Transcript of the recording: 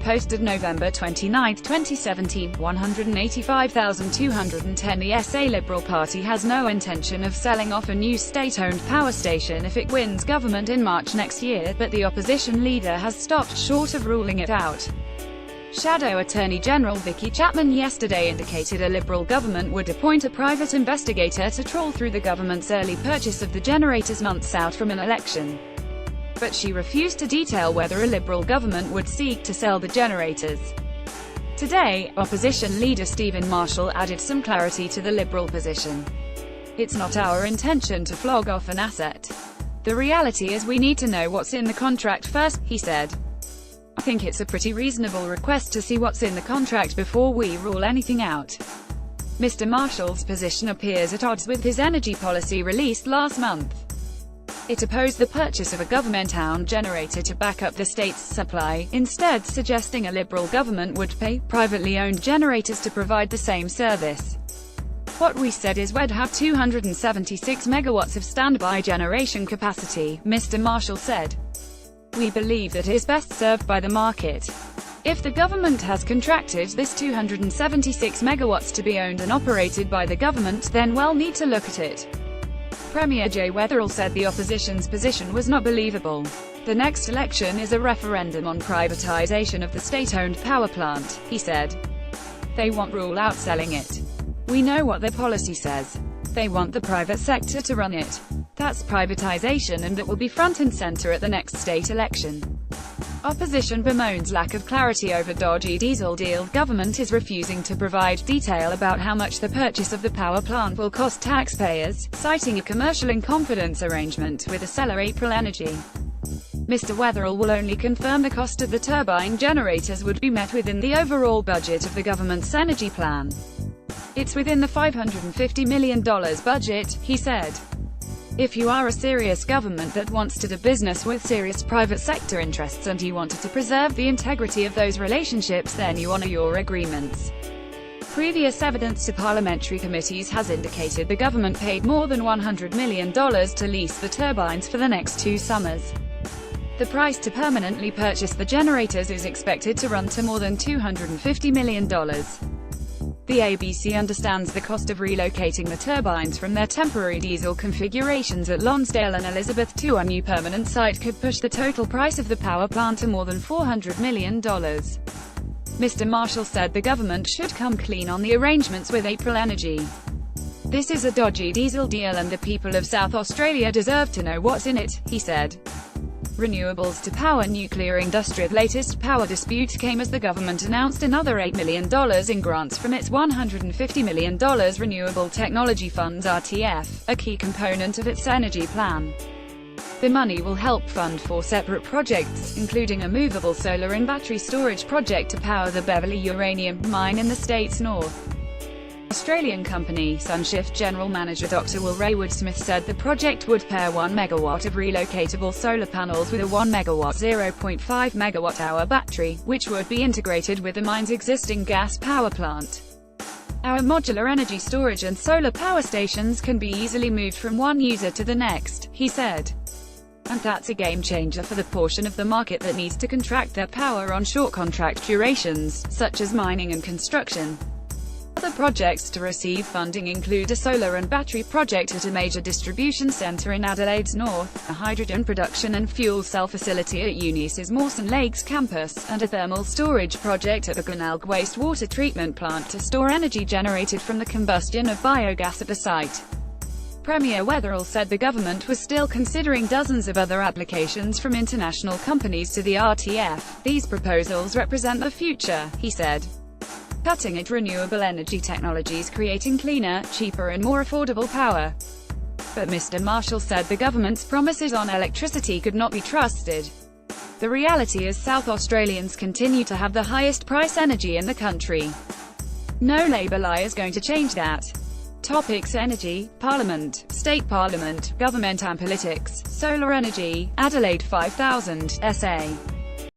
posted November 29, 2017, 185,210. The SA Liberal Party has no intention of selling off a new state-owned power station if it wins government in March next year, but the opposition leader has stopped short of ruling it out. Shadow Attorney General Vicky Chapman yesterday indicated a Liberal government would appoint a private investigator to trawl through the government's early purchase of the generators months out from an election. But she refused to detail whether a Liberal government would seek to sell the generators. Today, opposition leader Stephen Marshall added some clarity to the Liberal position. "It's not our intention to flog off an asset. The reality is we need to know what's in the contract first," he said. "I think it's a pretty reasonable request to see what's in the contract before we rule anything out." Mr. Marshall's position appears at odds with his energy policy released last month. It opposed the purchase of a government-owned generator to back up the state's supply, instead suggesting a Liberal government would pay privately owned generators to provide the same service. "What we said is we'd have 276 megawatts of standby generation capacity," Mr. Marshall said. "We believe that is best served by the market. If the government has contracted this 276 megawatts to be owned and operated by the government, then we'll need to look at it." Premier Jay Weatherill said the opposition's position was not believable. "The next election is a referendum on privatization of the state-owned power plant," he said. "They won't rule out selling it. We know what their policy says. They want the private sector to run it. That's privatization, and that will be front and center at the next state election." Opposition bemoans lack of clarity over dodgy diesel deal. Government is refusing to provide detail about how much the purchase of the power plant will cost taxpayers, citing a commercial in confidence arrangement with the seller April Energy. Mr. Weatherill will only confirm the cost of the turbine generators would be met within the overall budget of the government's energy plan. "It's within the $550 million budget," he said. "If you are a serious government that wants to do business with serious private sector interests and you wanted to preserve the integrity of those relationships, then you honor your agreements." Previous evidence to parliamentary committees has indicated the government paid more than $100 million to lease the turbines for the next 2 summers. The price to permanently purchase the generators is expected to run to more than $250 million. The ABC understands the cost of relocating the turbines from their temporary diesel configurations at Lonsdale and Elizabeth to a new permanent site could push the total price of the power plant to more than $400 million. Mr. Marshall said the government should come clean on the arrangements with April Energy. "This is a dodgy diesel deal and the people of South Australia deserve to know what's in it," he said. Renewables to power nuclear industry. The latest power dispute came as the government announced another $8 million in grants from its $150 million Renewable Technology Funds (RTF), a key component of its energy plan. The money will help fund 4 separate projects, including a movable solar and battery storage project to power the Beverley uranium mine in the state's north. Australian company Sunshift General Manager Dr. Will Raywood-Smith said the project would pair 1 megawatt of relocatable solar panels with a 1 megawatt 0.5 megawatt-hour battery, which would be integrated with the mine's existing gas power plant. "Our modular energy storage and solar power stations can be easily moved from one user to the next," he said. "And that's a game-changer for the portion of the market that needs to contract their power on short contract durations, such as mining and construction." Other projects to receive funding include a solar and battery project at a major distribution centre in Adelaide's north, a hydrogen production and fuel cell facility at UNIS's Mawson Lakes campus, and a thermal storage project at the Glenelg wastewater treatment plant to store energy generated from the combustion of biogas at the site. Premier Weatherill said the government was still considering dozens of other applications from international companies to the RTF. "These proposals represent the future," he said. "Cutting-edge renewable energy technologies creating cleaner, cheaper and more affordable power." But Mr. Marshall said the government's promises on electricity could not be trusted. "The reality is South Australians continue to have the highest price energy in the country. No Labour lie is going to change that." Topics: Energy, Parliament, State Parliament, Government and Politics, Solar Energy, Adelaide 5000, SA.